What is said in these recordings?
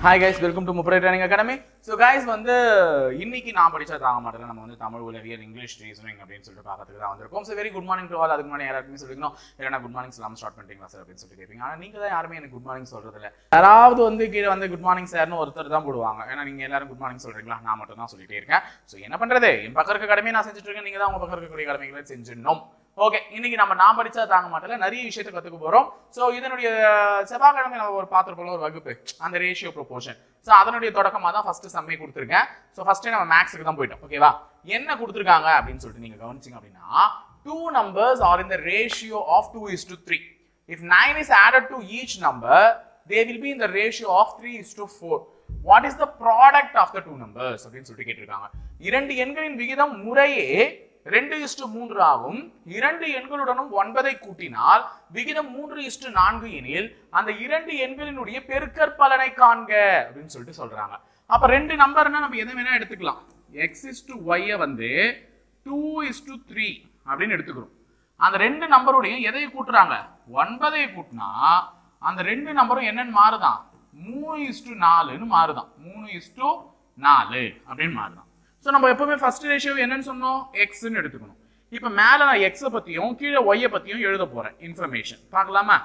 Hi guys, welcome to Muprai Training Academy. So guys, இன்னைக்கு நான் படிச்சா தாங்க மாட்டேன். நம்ம தமிழ் உளவியல் இங்கிலீஷ் ரீசனிங் அப்படினு சொல்லிட்டு பார்க்கிறதுக்கு தான் வந்திருக்கோம். So very good morning to all. அதுக்கு முன்னாடி யாராவது சொல்லிருக்கணும் இல்லனா குட் மார்னிங் சலாம் ஸ்டார்ட் பண்ணிட்டீங்களா சார் அப்படினு சொல்லிட்டு கேப்பீங்க. ஆனா நீங்க தான் யாருமே எனக்கு குட் மார்னிங் சொல்றது இல்ல. யாராவது கீழ குட் மார்னிங் சார்னு ஒருத்தர் தான் போடுவாங்க. ஏன்னா நீங்க எல்லாரும் குட் மார்னிங் சொல்றீங்களா? நான் மட்டும் தான் சொல்லிட்டே இருக்கேன். So என்ன பண்றது? என் பக்கம் இருக்க கடமையை நான் செஞ்சுட்டு இருக்கேன். நீங்க தான் உங்க பக்கம் இருக்க கடமைகளை செஞ்சிடணும். ஓகே, இன்னைக்கு நான் படிச்சா தாங்க மாட்டல நிறைய விஷயத்தை கத்துக்க போறோம். சோ இதனுடைய செவ்வாய்க்கிழமை நம்ம ஒரு பாத்திரப்போல ஒரு வகுப்பு அந்த ரேஷியோ ப்ரொபோர்ஷன். சோ அதனுடைய தொடக்கமா தான் ஃபர்ஸ்ட் சம்மே கொடுத்திருக்கேன். சோ ஃபர்ஸ்ட் நம்ம மேக்ஸ்க்கு தான் போய்ட்டோம். ஓகேவா? என்ன கொடுத்திருக்காங்க அப்படினு சொல்லிட்டு நீங்க கவனிச்சீங்க அப்படினா two numbers are in the ratio of 2:3. If 9 is added to each number, they will be in the ratio of 3:4. What is the product of the two numbers அப்படினு சொல்லிட்டு கேட்டிருக்காங்க. இரண்டு எண்களின் விகிதம் முறையே 2:3 ஆகும். இரண்டு எண்களுடனும் 9 கூட்டினால் விகிதம் 3:4 எனில் அந்த இரண்டு எண்களினுடைய பெருக்கற்பலனை காண்க அப்படின்னு சொல்லிட்டு சொல்றாங்க. அப்ப ரெண்டு நம்பர்னா நம்ம எதை வேணா எடுத்துக்கலாம். x/y 2:3 அப்படின்னு எடுத்துக்கிறோம். அந்த ரெண்டு நம்பருடைய எதை கூட்டுறாங்க? 9 கூட்டினா அந்த ரெண்டு நம்பரும் என்னன்னு மாறுதான்? 3:4ன்னு மாறுதான். 3:4 அப்படின்னு மாறுதான். சோ நம்ம எப்பவுமே ஃபர்ஸ்ட் ரேஷியோ என்னன்னு சொன்னோம்? x ன்னு எடுத்துக்கணும். இப்போ மேல நான் x பத்தியும் கீழ y பத்தியும் எழுத போறேன் இன்ஃபர்மேஷன். பார்க்கலாமா?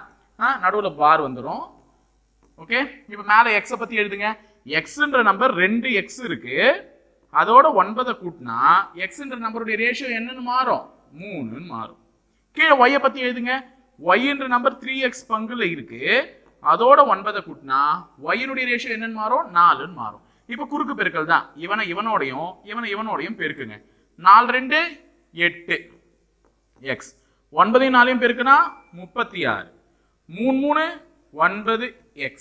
நடுவுல பார் வந்துரும். ஓகே, இப்போ மேல x பத்தி எழுதுங்க. xன்ற நம்பர் 2x இருக்கு. அதோட 9 கூட்டினா xன்ற நம்பருடைய ரேஷியோ என்னன்னு மாறும்? 3ன்னு மாறும். கீழ y பத்தி எழுதுங்க. yன்ற நம்பர் 3x பங்குல இருக்கு. அதோட 9 கூட்டினா y னுடைய ரேஷியோ என்னன்னு மாறும்? 4ன்னு மாறும். இப்ப குறுக்கு பெருக்கல் தான். இவனோடையும் இவனோடையும் பெருக்குங்க. 4 2 8 x 9 4 பெருக்குனா 36 3 3 9 x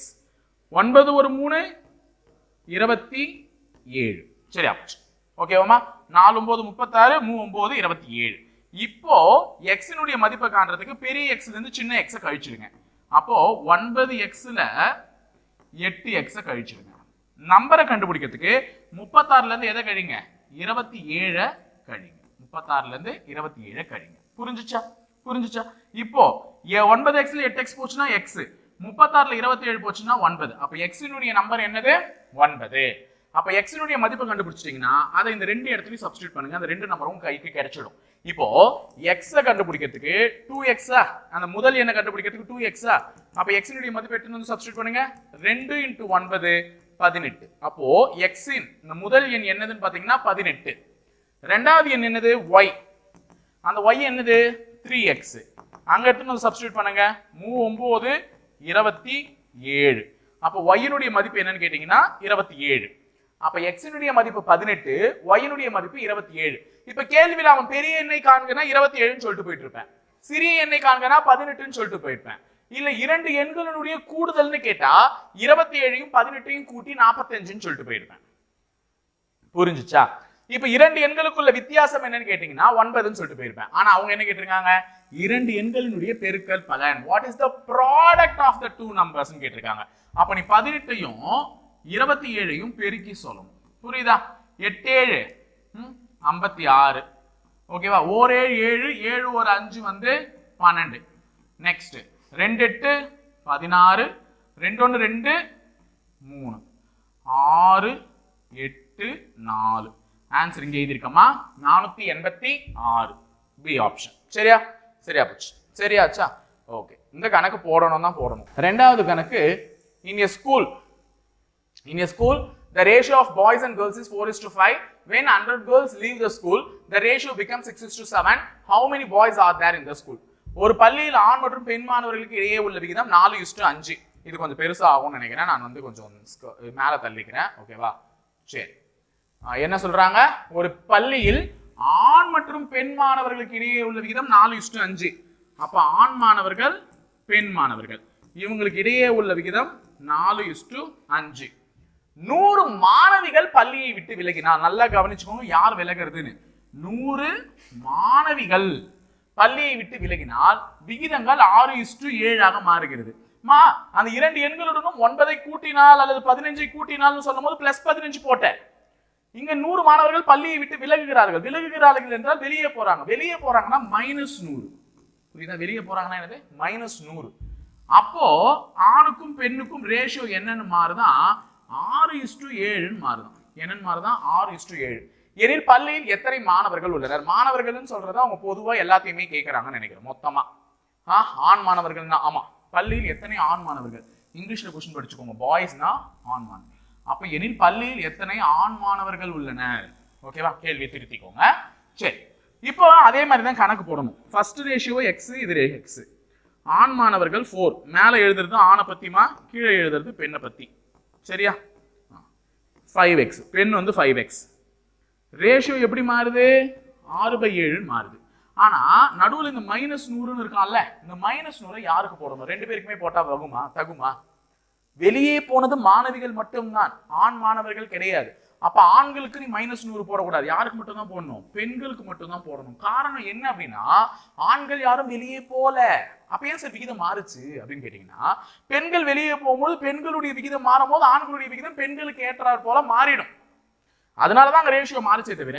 9 ஒரு 3 27. சரியா போச்சு. ஓகேவாமா? 4 9 36 3 9 27. இப்போ x னுடைய மதிப்பை காண்றதுக்கு பெரிய x ல இருந்து சின்ன x கழிச்சிடுங்க. அப்போ 9x ல 8x கழிச்சிடுங்க. நம்பரை கண்டுபிடிக்கிறதுக்கு 36ல இருந்து எதை கழிங்க? 27 கழிங்க. 36ல இருந்து 27 கழிங்க. புரிஞ்சுச்சா? இப்போ 9x ல 8x போச்சுனா x, 36ல 27 போச்சுனா 9. அப்ப x னுடைய நம்பர் என்னது? 9. அப்ப x னுடைய மதிப்பை கண்டுபிடிச்சிட்டீங்கன்னா அதை இந்த ரெண்டு இடத்துலயும் சப்ஸ்டிட்யூட் பண்ணுங்க. அந்த ரெண்டு நம்பரும் கைக்கு கிடைச்சிடும். இப்போ x கண்டுபிடிக்கிறதுக்கு 2x, அந்த முதல் எண்ணை கண்டுபிடிக்கிறதுக்கு 2x. அப்ப x னுடைய மதிப்பு எடுத்து வந்து சப்ஸ்டிட்யூட் பண்ணுங்க. 2 × 9 18. அப்போ x இன் இந்த முதல் எண் என்னதுன்னு பாத்தீங்கன்னா 18. இரண்டாவது எண் என்னது? y. அந்த y என்னது? 3x. அங்க எடுத்து வந்து சப்ஸ்டிட்யூட் பண்ணுங்க. 3 9 27. அப்போ y னுடைய மதிப்பு என்னன்னு கேட்டீங்கன்னா 27. அப்ப x னுடைய மதிப்பு 18, y னுடைய மதிப்பு 27. இப்ப கேள்வியில அவன் பெரிய எண்ணை காண்கனா 27ன்னு சொல்லிட்டு போயிட்டு இருப்பேன். சிறிய எண்ணை காண்கனா 18ன்னு சொல்லிட்டு போயிருப்பேன். இல்ல இரண்டு எண்களுடைய கூடுதல்னு கேட்டா 27யும் 18யும் கூட்டி 45ன்னு சொல்லிட்டு போயிருப்பேன். புரிஞ்சுச்சா? இப்ப இரண்டு எண்களுக்குள்ள வித்தியாசம் என்னன்னு கேட்டீங்கன்னா 9ன்னு சொல்லிட்டு போயிருப்பேன். ஆனா அவங்க என்ன கேட்டிருக்காங்க? இரண்டு எண்களினுடைய பெருக்கல் பலன். What is the product of the two numbers கேட்டிருக்காங்க. அப்ப நீ 18யும் 27யும் பெருக்கி சொல்லணும். புரியுதா? 8 7 56. ஓகேவா? 1 7 7 7 1 5 12. நெக்ஸ்ட் 2 8 16 2 1 2 3 6 8 4. ஆன்சர் இங்க எழுதிருக்கமா 486. B option. சரியா போச்சு. சரியாச்சா? ஓகே, இந்த கணக்கு போடணும் தான் போடணும். ரெண்டாவது கணக்கு, in a school the ratio of boys and girls is 4:5. When 100 girls leave the school, the ratio becomes 6:7. How many boys are there in the school? ஒரு பள்ளியில் ஆண் மற்றும் பெண் மாணவர்களுக்கு இடையே உள்ள விகிதம் 4:5. இது கொஞ்சம் பெருசா ஆகும்னு நினைக்கிறேன். நான் கொஞ்சம் மேல தள்ளிக்கிறேன். ஓகேவா? சரி, என்ன சொல்றாங்க? ஒரு பள்ளியில் ஆண் மற்றும் பெண் மாணவர்களுக்கு இடையே உள்ள விகிதம் 4:5. அப்ப ஆண் மாணவர்கள் பெண் மாணவர்கள் இவங்களுக்கு இடையே உள்ள விகிதம் 4:5. 100 மாணவிகள் பள்ளியை விட்டு விலகினால், நல்லா கவனிச்சுக்கோங்க யார் விலகிறதுன்னு. 100 மாணவிகள் பள்ளியை விட்டு விலகினால் விகிதங்கள் 6:7 மாறுகிறது. அந்த இரண்டு எண்களுடனும் 9 கூட்டினால் அல்லது 15 கூட்டினால் சொல்லும் போது +15 போட்டேன். இங்க 100 மாணவர்கள் பள்ளியை விட்டு விலகுகிறார்கள் என்றால் வெளியே போறாங்கன்னா -100. புரியுதா? வெளியே போறாங்கன்னா என்னது? -100. அப்போ ஆணுக்கும் பெண்ணுக்கும் ரேஷியோ என்னன்னு மாறுதான்? 6:7 மாறுதான். என்னன்னு மாறுதான்? 6:7. எனில் பள்ளியில் எத்தனை மாணவர்கள் உள்ளனர்? மாணவர்கள்னு சொல்றத அவங்க பொதுவா எல்லாத்தையுமே கேட்கறாங்கன்னு நினைக்கிறேன். மொத்தமா ஆண் மாணவர்கள்னா, ஆமா, பள்ளியில் எத்தனை ஆண் மாணவர்கள்? இங்கிலீஷ்ல கொஸ்டின் படிச்சுக்கோங்க. பாய்ஸ்னா ஆண் மாணவர்கள். அப்ப எனில் பள்ளியில் எத்தனை ஆண் மாணவர்கள் உள்ளனர்? ஓகேவா? கேள்வி திருத்திக்கோங்க. சரி, இப்போ அதே மாதிரி தான் கணக்கு போடணும். ஃபர்ஸ்ட் ரேஷியோ எக்ஸ், இது எக்ஸ். ஆண் மாணவர்கள் 4. மேல எழுதுறது ஆணை பத்திமா, கீழே எழுதுறது பெண்ணை பத்தி. சரியா? 5x. பெண் வந்து 5x. ரேஷியோ எப்படி மாறுது? 6/7 மாறுது. ஆனா நடுவுல இந்த -100 இருக்கான்ல, இந்த -100 யாருக்கு போடணும்? 2 பேருக்குமே போட்டா தகுமா? வெளியே போனது மாணவிகள் மட்டும்தான், ஆண் மாணவர்கள் கிடையாது. அப்ப ஆண்களுக்கு நீ -100 போடக்கூடாது. யாருக்கு மட்டும் தான் போடணும்? பெண்களுக்கு மட்டும் தான் போடணும். காரணம் என்ன அப்படின்னா, ஆண்கள் யாரும் வெளியே போல. அப்ப ஏன் சார் விகிதம் மாறுச்சு அப்படின்னு கேட்டீங்கன்னா, பெண்கள் வெளியே போகும்போது பெண்களுடைய விகிதம் மாறும் போது ஆண்களுடைய விகிதம் பெண்களுக்கு ஏற்றாற் போல மாறிடும். அதனாலதான் அங்க ரேஷியோ மாறுச்சே தவிர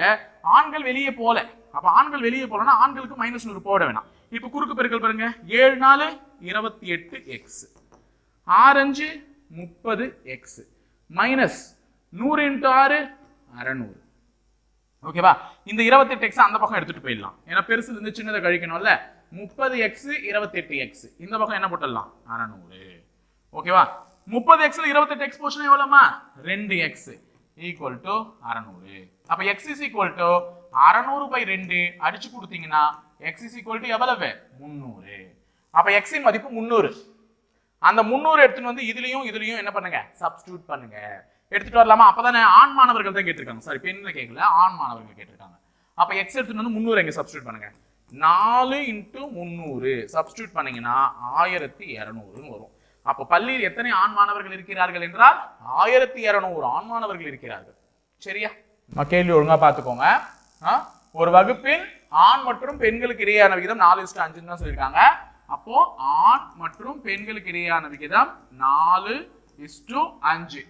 ஆண்கள் வெளியே போல. அப்ப ஆண்கள் வெளியே போலன்னா ஆண்களுக்கு -100 போட வேணாம். இப்ப குறுக்கு பெருக்கல் பாருங்க. 7 4 28x, 6 5 30x, -100 × 6 600. ஓகேவா? இந்த 28x அந்த பக்கம் எடுத்துட்டு போயிடலாம். ஏன்னா பெருசுல இருந்து சின்னதை கழிக்கணும்ல. 30x 28x இந்த பக்கம் என்ன போட்டுடலாம்? 600. ஓகேவா? 30xல 28x போச்சுன்னா எவ்வளவுமா? 2x = 600. அப்ப x = 600/2 அடிச்சு கொடுத்தீங்கன்னா x = எவ்வளவு? 300. அப்ப x இன் மதிப்பு 300. அந்த 300 எடுத்துட்டு வந்து இதுலயும் என்ன பண்ணுங்க? சப்ஸ்டிட்யூட் பண்ணுங்க. எடுத்துட்டு வரலாமா? அப்பதானே ஆண் மாணவர்கள் தான் கேட்டிருக்காங்க. சாரி, பெண்ல கேட்கல, ஆண் மாணவர்கள் கேட்டிருக்காங்க. அப்ப x எடுத்துட்டு வந்து 300 எங்க சப்ஸ்டிட்யூட் பண்ணுங்க. 4 × 300 சப்ஸ்டிட்யூட் பண்ணீங்கன்னா 1200 வரும். அப்ப பள்ளியில் எத்தனை ஆண் மாணவர்கள் இருக்கிறார்கள் என்றால் 1200 ஆண் மாணவர்கள் இருக்கிறார்கள். சரியா? கேள்வி ஒழுங்கா பாத்துக்கோங்க. ஒரு வகுப்பில் ஆண் மற்றும் பெண்களுக்கு இடையேயான விகிதம் 4:5 தான் சொல்லியிருக்காங்க. அப்போ ஆண் மற்றும் பெண்களுக்கு இடையேயான விகிதம் 4:5.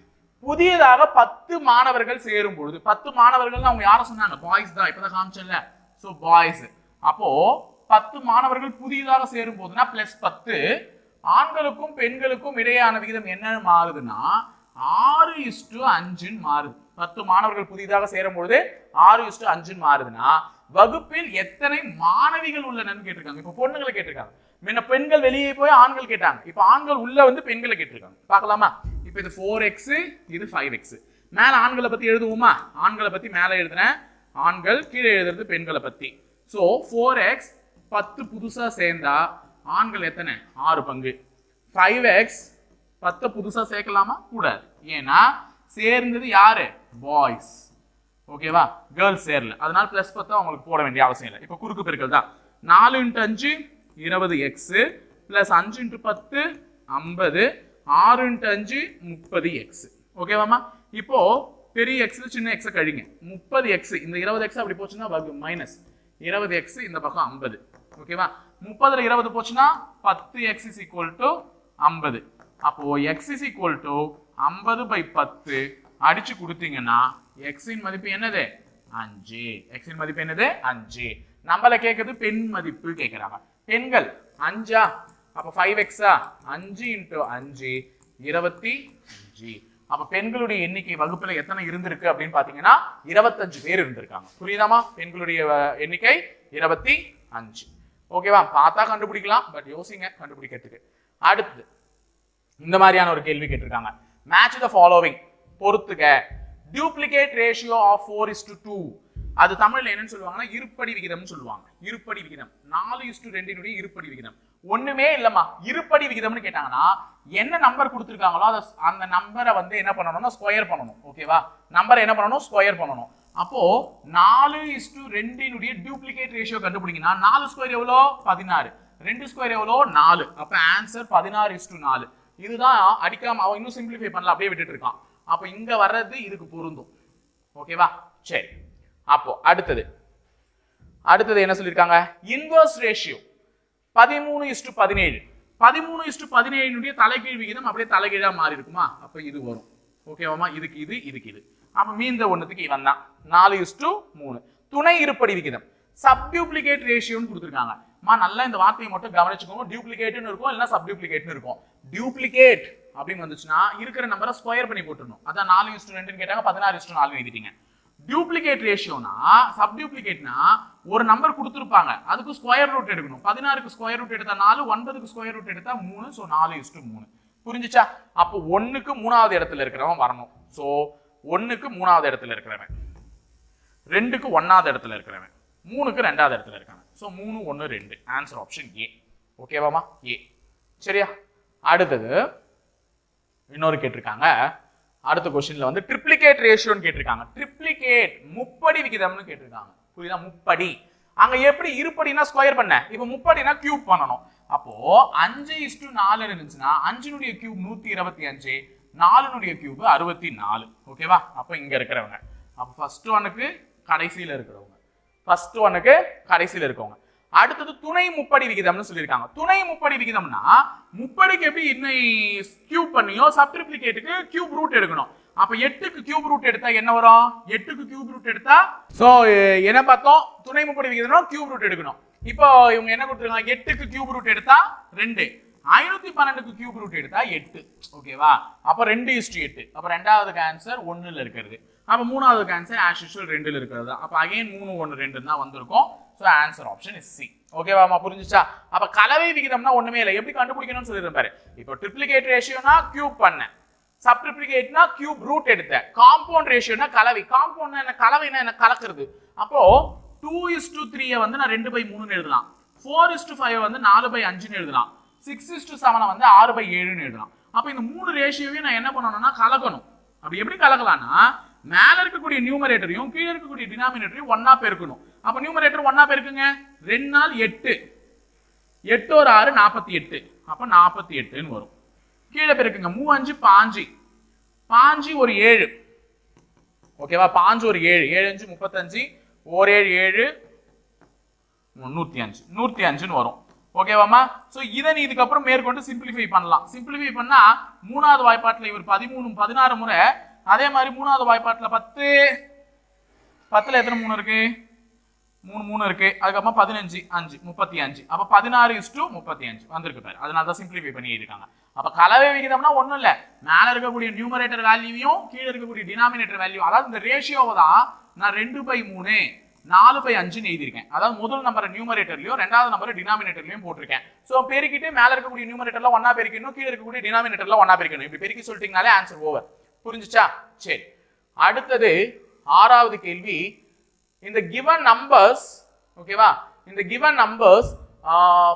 புதியதாக 10 மாணவர்கள் சேரும் பொழுது, 10 மாணவர்கள் அவங்க யார சொன்னாங்க? பாய்ஸ் தான். இப்பதான் காமிச்சேன்ல. So boys. அப்போ 10 மாணவர்கள் புதியதாக சேரும் போதுனா +10, ஆண்களுக்கும் பெண்களுக்கும் இடையேயான விகிதம் என்ன மாறுதுன்னா 6:5 மாறுது. 10 மாணவர்கள் புதிதாக சேரும் பொழுது 6:5 மாறுதுன்னா வகுப்பில் எத்தனை மாணவிகள் உள்ளனன்னு கேட்டிருக்காங்க. இப்ப பொண்ணுங்களை கேட்டிருக்காங்க. முன்ன பெண்கள் வெளியே போய் ஆண்கள் கேட்டாங்க. இப்ப ஆண்கள் உள்ள வந்து பெண்களை கேட்டிருக்காங்க. பார்க்கலாமா? இப்ப இது 4x, இது 5x. மேல ஆண்களை பத்தி எழுதுவோமா? ஆண்களை பத்தி மேல எழுதுறேன், ஆண்கள், கீழே எழுதுறது பெண்களை பத்தி. சோ 4x 10 புதுசா சேர்ந்தா ஆண்கள் எத்தனை? 6 பங்கு. 5x 10 புதுசா சேர்க்கலாமா? கூடாது. ஏன்னா சேர்ந்தது யாரு? பாய்ஸ். ஓகேவா? கேர்ள்ஸ் சேரல. அதனால +10 அவங்களுக்கு போட வேண்டிய அவசியம் இல்லை. இப்ப குறுக்கு பெருக்கல் தான். 4 × 5 20x + 5 × 10 50, 6 × 5 30x. ஓகேவாமா? இப்போ பெரிய x சின்ன x கழிங்க. 30x, இந்த 20x அப்படி போச்சுன்னா மைனஸ் 20x, இந்த பக்கம் 50. ஓகேவா? 30ல 20 போச்சுன்னா 10x = 50. அப்போ x = 50/10 அடிச்சு கொடுத்தீங்கன்னா x இன் மதிப்பு என்னது? 5. x இன் மதிப்பு என்னது? 5. நம்மள கேக்குது பெண் மதிப்பு கேக்குறாங்க. பெண்கள் 5ஆ? அப்ப 5x-ஆ? 5 × 5 25. அப்ப பெண்களுடைய எண்ணிக்கை வகுப்புல எத்தனை இருந்திருக்கு அப்படின்னு பாத்தீங்கன்னா 25 பேர் இருந்திருக்காங்க. புரியுதாமா? பெண்களுடைய எண்ணிக்கை 25. ஓகேவா? பார்த்தா கண்டுபிடிக்கலாம், பட் யோசிங்க கண்டுபிடிக்கிறதுக்கு. அடுத்து இந்த மாதிரியான ஒரு கேள்வி கேட்டிருக்காங்க. Match the following. பொறுத்துக. Duplicate ratio of 4:2. அது தமிழ்ல என்னன்னு சொல்லுவாங்கன்னா இருப்படி விகிதம்னு சொல்லுவாங்க. இருப்படி விகிதம் 4:2 இருப்படி விகிதம். ஒண்ணுமே இல்லம்மா, இருப்படி விகிதம்னு கேட்டாங்கன்னா என்ன நம்பர் கொடுத்திருக்காங்களோ அந்த நம்பரை வந்து என்ன பண்ணணும்னா ஸ்கொயர் பண்ணணும். ஓகேவா? நம்பரை என்ன பண்ணணும்? ஸ்கொயர் பண்ணணும். அப்போ 4:2 டூப்ளிகேட் ரேஷியோ கண்டுபிடிங்கன்னா 4 ஸ்கொயர் எவ்வளோ? 16. 2 ஸ்கொயர் எவ்வளோ? 4. அப்ப ஆன்சர் 16:4. இதுதான் அடிக்காம அவன் இன்னும் சிம்பிளிஃபை பண்ணல, அப்படியே விட்டுட்டு இருக்கான். அப்ப இங்க வர்றது இதுக்கு பொருந்தும். ஓகேவா? சரி. அப்போ அடுத்தது என்ன சொல்லிருக்காங்க? Inverse ratio 13:17. 13:17 தலைகீழ் விகிதம் அப்படியே தலைகீழா மாறி இருக்குமா? அப்ப இது வரும். ஓகேவாமா? இதுக்கு இது, இதுக்கு இது. அப்ப மீந்த ஒண்ணுக்கு இவன் தான் 4:3. துணை இருப்படி விகிதம் சப்டியூப்ளிகேட் ரேஷியோன்னு கொடுத்துருக்காங்க. நல்லா இந்த வார்த்தையை மட்டும் கவனிச்சுக்கோங்க. டியூப்ளிகேட்னு இருக்கும், இல்லைன்னா சப்டியூப்ளிகேட்னு இருக்கும். டியூப்ளிகேட் அப்படின்னு வந்துச்சுன்னா இருக்கிற நம்பரை ஸ்கொயர் பண்ணி போட்டுடணும். அதான் 4:2 கேட்டாங்க, 16:4 எழுதிட்டீங்க. டியூப்ளிகேட் ரேஷியோனா சப்டியூப்ளிகேட்னா ஒரு நம்பர் கொடுத்துருப்பாங்க, அதுக்கு ஸ்கொயர் ரூட் எடுக்கணும். 16க்கு ஸ்கொயர் ரூட் எடுத்தா 4, 9க்கு ஸ்கொயர் ரூட் எடுத்தா 3. ஸோ 4:3. புரிஞ்சுச்சா? அப்போ 1க்கு 3வது இடத்துல இருக்கிறவன் வரணும். ஸோ 1க்கு 3வது இடத்துல இருக்கிறவன், 2க்கு 1வது இடத்துல இருக்கிறவன், 3க்கு 2வது இடத்துல இருக்காங்க. ஸோ 3, 1, 2. Answer option A. ஓகேவாமா? ஏ. சரியா? அடுத்தது இன்னொரு கேட்டிருக்காங்க. அடுத்த கொஸ்டின்ல வந்து ட்ரிப்ளிகேட் ரேஷியோன்னு கேட்டிருக்காங்க. ட்ரிப்ளிகேட் முப்படி விகிதம்னு கேட்டிருக்காங்க. புரியுதா? முப்படி. அங்க எப்படி இருபடினா ஸ்கொயர் பண்ண, இப்போ முப்படினா கியூப் பண்ணணும். அப்போ 5:4 இருந்துச்சுன்னா 5னுடைய கியூப் 125, 4னுடைய கியூப் 64. ஓகேவா? அப்போ இங்க இருக்கிறவங்க, அப்போ ஃபர்ஸ்ட் ஒன்னுக்கு கடைசியில இருக்கிறவங்க, ஃபர்ஸ்ட் ஒன்னுக்கு கடைசியில இருக்கவங்க. அடுத்தது துணை முப்படி விகிதம்னு சொல்லியிருக்காங்க. துணை முப்படி விகிதம்னா முப்படிக்கு எப்படி இன்னை கியூப் பண்ணியோ சப்ட்ரிப்ளிகேட்டுக்கு கியூப் ரூட் எடுக்கணும். அப்ப 8க்கு கியூப் ரூட் எடுத்தா என்ன வரும்? 8க்கு கியூப் ரூட் எடுத்தா சோ என்ன பார்த்தோம்? துணை முப்படி விகிதம்னா கியூப் ரூட் எடுக்கணும். இப்போ இவங்க என்ன கொடுத்துருக்காங்க? 8க்கு கியூப் ரூட் எடுத்தா 2, 512க்கு கியூப் ரூட் எடுத்தா 8. ஓகேவா? அப்ப 2:8. அப்ப ரெண்டாவதுக்கு ஆன்சர் 1ல இருக்கிறது. அப்ப மூணாவதுக்கு ஆன்சர் ஆஸ் யூசுவல் 2ல இருக்கிறது. அப்ப அகைன் 3, 1, 2 தான் வந்திருக்கும். So answer option is C. ஓகேவாமா? புரிஞ்சுச்சா? அப்ப கலவை விகிதம்னா ஒண்ணுமே இல்லை, எப்படி கண்டுபிடிக்கணும்னு சொல்லிடுறேன் பாரு. இப்போ ட்ரிப்ளிகேட் ரேஷியோனா கியூப் பண்ண, சப்ட்ரிப்ளிகேட்னா கியூப் ரூட் எடுத்த, காம்பவுண்ட் ரேஷியோனா கலவை. காம்பவுண்ட் என்ன, கலவைனா என்ன, கலக்கிறது. அப்போ 2:3 வந்து நான் 2/3 எழுதலாம், 4:5 வந்து 4/5 எழுதலாம், 6:7 வந்து 6/7 எழுதலாம். அப்ப இந்த மூணு ரேஷியோவையும் நான் என்ன பண்ணணும்னா கலக்கணும். அப்படி எப்படி கலக்கலாம்னா மேல இருக்கக்கூடிய நியூமரேட்டரையும் கீழே இருக்கக்கூடிய டினாமினேட்டரையும் ஒண்ணா பெருக்கணும். அப்ப நியூமரேட்டர் ஒண்ணா பெருக்குங்க, 2 நாள் 8, 8 ஒரு 6 48. அப்ப 48ன்னு வரும். கீழே பெருக்குங்க, 3 5 5, 5 ஒரு 7. ஓகேவா? 5 ஒரு 7, 7 5 35, 1 7 7 105ன்னு வரும். ஓகேவாமா? சோ இதை நீ இதுக்கப்புறம் மேற்கொண்டு சிம்பிளிஃபை பண்ணலாம். சிம்பிளிஃபை பண்ணா மூணாவது வாய்ப்பாட்டுல இவர் 13 16 முறை, அதே மாதிரி மூணாவது வாய்ப்பாட்டுல 10, 10ல எத்தனை 3 இருக்கு? 3 இருக்கு. அதுக்கப்புறம் 15 5 35. அப்ப 16:35 வந்திருக்கு பாரு. அதனால தான் சிம்பிளிஃபை பண்ணி இருக்காங்க. அப்ப கலவை விகிதம்னா ஒண்ணும் இல்ல, மேல இருக்கக்கூடிய நியூமரேட்டர் வேல்யூவையும் கீழே இருக்கக்கூடிய டினாமினேட்டர் வேல்யூ, அதாவது இந்த ரேஷியோவை தான் நான் 2/3 4/5 எழுதியிருக்கேன். அதாவது முதல் நம்பரை நியூமரேட்டர்லயும் ரெண்டாவது நம்பரை டினாமினேட்டர்லயும் போட்டிருக்கேன். சோ பெருக்கிட்டு மேல இருக்கக்கூடிய நியூமரேட்டர்ல ஒண்ணா பெருக்கணும், கீழே இருக்கக்கூடிய டினாமினேட்டர்ல ஒண்ணா பெருக்கணும். இப்படி பெருக்கி சொல்லிட்டீங்கனாலே ஆன்சர் ஓவர். புரிஞ்சுச்சா? சரி, அடுத்தது ஆறாவது கேள்வி. இந்த given numbers, ஓகேவா? இந்த given numbers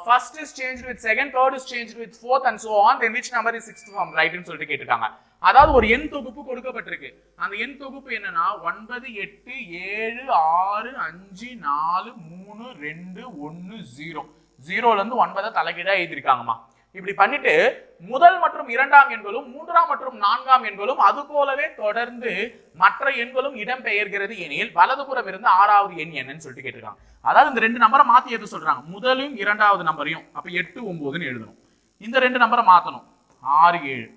first is changed with second, third is changed with fourth and so on, then which number is sixth form, right ன்னு சொல்லிட்டு கேட்டிருக்காங்க. அதாவது ஒரு எண் தொகுப்பு கொடுக்கப்பட்டிருக்கு. அந்த எண் தொகுப்பு என்னன்னா 9 8 7 6 5 4 3 2 1 0. 0ல இருந்து 9 தலைகீழா எழுதிருக்காங்கம்மா. இப்படி பண்ணிட்டு முதல் மற்றும் இரண்டாம் எண்களும் மூன்றாம் மற்றும் நான்காம் எண்களும் அது போலவே தொடர்ந்து மற்ற எண்களும் இடம் பெயர்கிறது எனில் வலதுபுறம் இருந்து ஆறாவது எண் என்னன்னு சொல்லிட்டு கேட்டிருக்காங்க. அதாவது இந்த ரெண்டு நம்பரை மாத்தி எழுத சொல்றாங்க, முதலும் இரண்டாவது நம்பரையும். அப்ப 8 9ன்னு எழுதணும். இந்த ரெண்டு நம்பரை மாத்தணும் 6 7,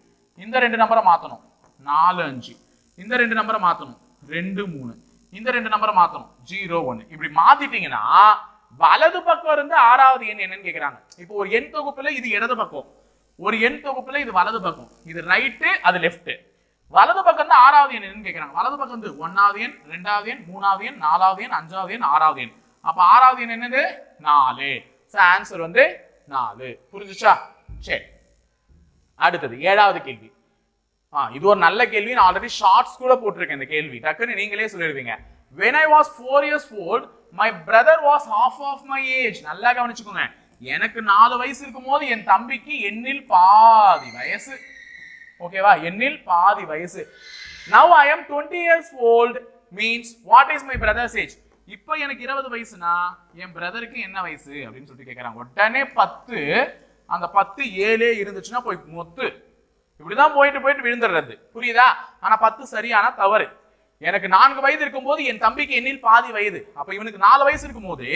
இந்த ரெண்டு நம்பரை மாத்தணும் 4 5, இந்த ரெண்டு நம்பரை மாத்தணும் 2 3, இந்த ரெண்டு நம்பரை மாத்தணும் 0 1. இப்படி மாத்திட்டீங்கன்னா வலது பக்கம் இருந்து ஆறாவது எண் என்னன்னு கேக்குறாங்க. இப்போ ஒரு எண் தொகுப்புல இது இடது பக்கம், ஒரு எண் தொகுப்புல இது வலது பக்கம், இது ரைட்டு அது லெஃப்ட். வலது பக்கம் தான் ஆறாவது எண் என்னன்னு கேக்குறாங்க. வலது பக்கம் வந்து 1வது எண் 2வது எண் 3வது எண் 4வது எண் 5வது எண் 6வது எண். அப்ப ஆறாவது எண் என்னது? 4. சோ ஆன்சர் வந்து 4. புரிஞ்சுச்சா? சரி, அடுத்தது ஏழாவது கேள்வி. இது ஒரு நல்ல கேள்வி. நான் ஆல்ரெடி ஷார்ட்ஸ் கூட போட்டிருக்கேன். இந்த கேள்வி டக்குன்னு நீங்களே சொல்லிடுவீங்க. When I was 4 years old, my brother was half of my age. நல்லா கவனிச்சுக்கோங்க. எனக்கு 4 வயசு இருக்கும்போது என் தம்பிக்கு எண்ணில் பாதி வயசு. ஓகேவா? எண்ணில் பாதி வயசு. Now I am 20 years old means what is my brother's age? இப்போ எனக்கு 20 வயசுனா என் பிரதருக்கு என்ன வயசு அப்படின்னு சொல்லிட்டு கேட்கறாங்க. உடனே 10, அந்த 10 7 இருந்துச்சுன்னா போய் மொத்து இப்படிதான் போயிட்டு விழுந்துடுறது. புரியுதா? ஆனா 10 சரியான தவறு. எனக்கு 4 வயது இருக்கும்போது என் தம்பிக்கு எண்ணில் பாதி வயது. அப்ப இவனுக்கு 4 வயசு இருக்கும்போது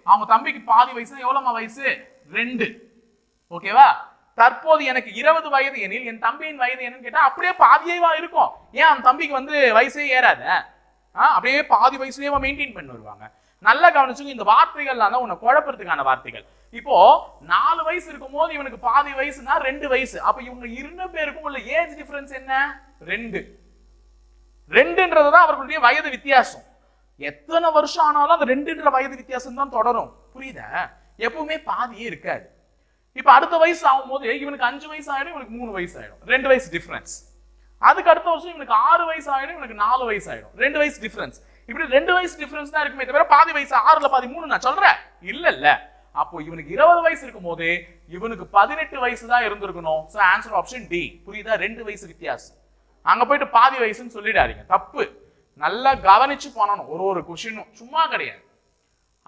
அவங்க தம்பிக்கு பாதி வயசுனா எவ்வளவு வயசு? 2. ஓகேவா? தற்போது எனக்கு 20 வயது எனில் என் தம்பியின் வயது என்னன்னு கேட்டா அப்படியே பாதியேவா இருக்கும். ஏன் அந்த தம்பிக்கு வந்து வயசே ஏறாத? அப்படியே பாதி வயசுலயே மெயின்டைன் பண்ணி வருவாங்க. நல்லா கவனிச்சுங்க, இந்த வார்த்தைகள்லாம் தான் உன்னை குழப்பறதுக்கான வார்த்தைகள். இப்போ 4 வயசு இருக்கும் போது இவனுக்கு பாதி வயசுனா 2 வயசு. அப்ப இவங்க 2 பேருக்கும் உள்ள ஏஜ் டிஃபரன்ஸ் என்ன? 2. 2ன்றதுதான் அவர்களுடைய வயது வித்தியாசம். எத்தனை வருஷம் ஆனாலும் அந்த 2ன்ற வயது வித்தியாசம் தான் தொடரும். புரியுதா? எப்பவுமே பாதியே இருக்காது. இப்ப அடுத்த வயசு ஆகும் போது இவனுக்கு 5 வயசு ஆயிடும், இவனுக்கு 3 வயசு ஆயிடும், 2 வயசு டிஃபரன்ஸ். அதுக்கு அடுத்த வருஷம் இவனுக்கு 6 வயசு ஆயிடும், இவனுக்கு 4 வயசு ஆயிடும், 2 வயசு டிஃபரன்ஸ். இப்படி 2 வயசு டிஃபரன்ஸ் தான் இருக்குமே தவிர பாதி வயசு 6ல பாதி 3 நான் சொல்றேன் இல்ல. அப்போ இவனுக்கு 20 வயசு இருக்கும் போது இவனுக்கு 18 வயசு தான் இருந்திருக்கணும். So answer option D. புரியுதா? 2 வயசு வித்தியாசம். அங்க போயிட்டு பாதி வயசுன்னு சொல்லிடாதீங்க, தப்பு. நல்லா கவனிச்சு பண்ணணும் ஒரு கொஸ்டினும், சும்மா கிடையாது.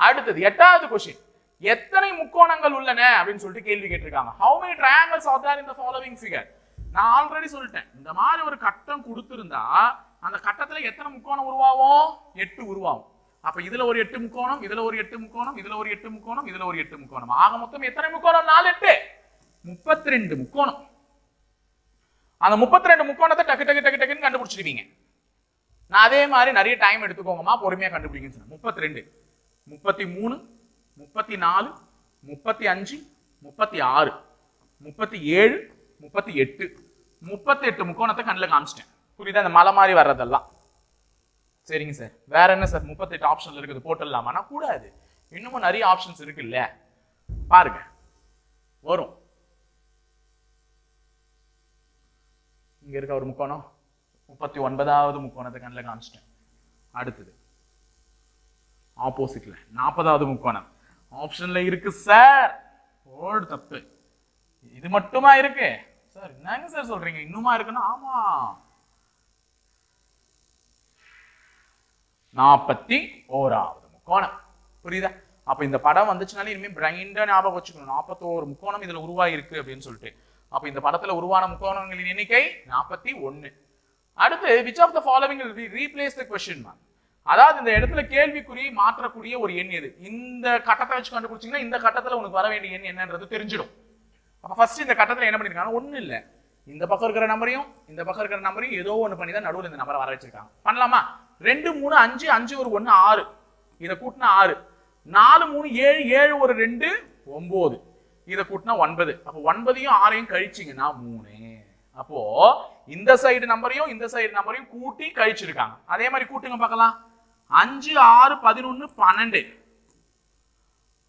அடுத்தது 8வது கொஸ்டின், எத்தனை முக்கோணங்கள் உள்ளன அப்படின்னு சொல்லிட்டு கேள்வி கேட்டிருக்காங்க. how many triangles are there in the following figure? நான் ஆல்ரெடி சொல்லிட்டேன், இந்த மாதிரி ஒரு கட்டம் கொடுத்திருந்தா அந்த கட்டத்துல எத்தனை முக்கோணம் உருவாகும்? 8 உருவாகும். அப்ப இதுல ஒரு 8 முக்கோணம், இதுல ஒரு 8 முக்கோணம், இதுல ஒரு 8 முக்கோணம், இதுல ஒரு 8 முக்கோணம், ஆக மொத்தம் எத்தனை முக்கோணம்? 4 8 32 முக்கோணம். அந்த 32 முக்கோணத்தை டக்கு டக்கு டக்கு டக்குன்னு கண்டுபிடிச்சிருவீங்க. நான் அதே மாதிரி நிறைய டைம் எடுத்துக்கோங்கம்மா, பொறுமையா கண்டுபிடிங்க. 32 33 34 35 36 37 38 38 முக்கோணத்தை கண்ணில் காமிச்சிட்டேன். புரியுதா? அந்த மலை மாதிரி வர்றதெல்லாம். சரிங்க சார், வேற என்ன சார் 38 ஆப்ஷன்ல இருக்குது போட்டுடலாமா? கூடாது, இன்னமும் நிறைய ஆப்ஷன்ஸ் இருக்குல்ல, பாருங்க வரும். இங்க இருக்க ஒரு முக்கோணம் 39வது முக்கோணத்தை கண்ணில் காமிச்சிட்டேன். அடுத்தது ஆப்போசிட்ல 40வது முக்கோணம் ஆப்ஷன்ல இருக்கு சார். ஓடு தப்பு. இது மட்டுமா இருக்கு சார்? என்னங்க சார் சொல்றீங்க, இன்னுமா இருக்குன்னா? ஆமா, 41வது முக்கோணம். புரியுதா? அப்ப இந்த படம் வந்துச்சுனாலே இனிமே பிரைண்டா ஞாபகம் வச்சுக்கணும், 41 முக்கோணம் இதுல உருவாகி இருக்கு அப்படின்னு சொல்லிட்டு. அப்ப இந்த படத்துல உருவான முக்கோணங்களின் எண்ணிக்கை 41. அடுத்து which of the following will replace the question mark? அதாவது இந்த இடத்துல கேள்விக்குறி மாற்றக்கூடிய ஒரு எண் எது? இந்த கட்டத்தை வச்சு கண்டுபிடிச்சீங்கன்னா இந்த கட்டத்துல உனக்கு வர வேண்டிய எண் என்னன்றது தெரிஞ்சிடும். அப்ப ஃபர்ஸ்ட் இந்த கட்டத்துல என்ன பண்ணிருக்காங்க? ஒண்ணு இல்ல, இந்த பக்கம் இருக்கிற நம்பரையும் இந்த பக்கம் இருக்கிற நம்பரையும் ஏதோ ஒண்ணு பண்ணி தான் நடுவில் இந்த நம்பரை வர வச்சிருக்காங்க. பண்ணலாமா? 2 3 5 5 ஒரு 1 6, இதை கூட்டினா 6, 4 3 7 7 ஒரு 2 9, இதை கூட்டினா 9. அப்போ 9ஐயும் 6ஐயும் கழிச்சிங்கன்னா 3. அப்போ இந்த சைடு நம்பரையும் இந்த சைடு நம்பரையும் கூட்டி கழிச்சிருக்காங்க. அதே மாதிரி கூட்டுங்க பார்க்கலாம். 5 6 11 12, 6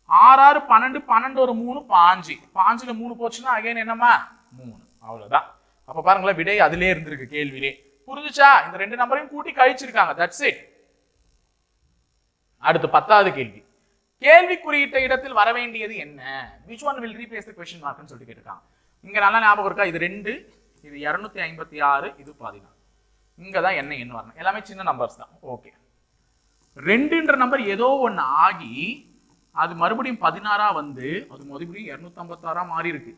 6 12 12 ஒரு 3 5, 5ல 3 போச்சுன்னா அகைன் என்னமா 3. அவ்வளவுதான். அப்ப பாருங்களேன், விடை அதிலே இருந்திருக்கு கேள்வியிலே. புரிஞ்சுச்சா? இந்த 2 நம்பரையும் கூட்டி கழிச்சிருக்காங்க. That's it. அடுத்து 10வது கேள்வி, கேள்வி குறியிட்ட இடத்தில் வர வேண்டியது என்ன? which one will replace the question mark ன்னு சொல்லிட்டு கேட்டிருக்காங்க. இங்க நல்லா ஞாபகம் இருக்கா? இது 2, இது 256, இது 14. இங்க தான் என்ன எண் வரணும்? எல்லாமே சின்ன நம்பர்ஸ் தான். ஓகே, 2ன்ற நம்பர் ஏதோ ஒன்னு ஆகி அது மறுபடியும் 16ஆ வந்து அது மறுபடியும் 256ஆ மாறி இருக்கு.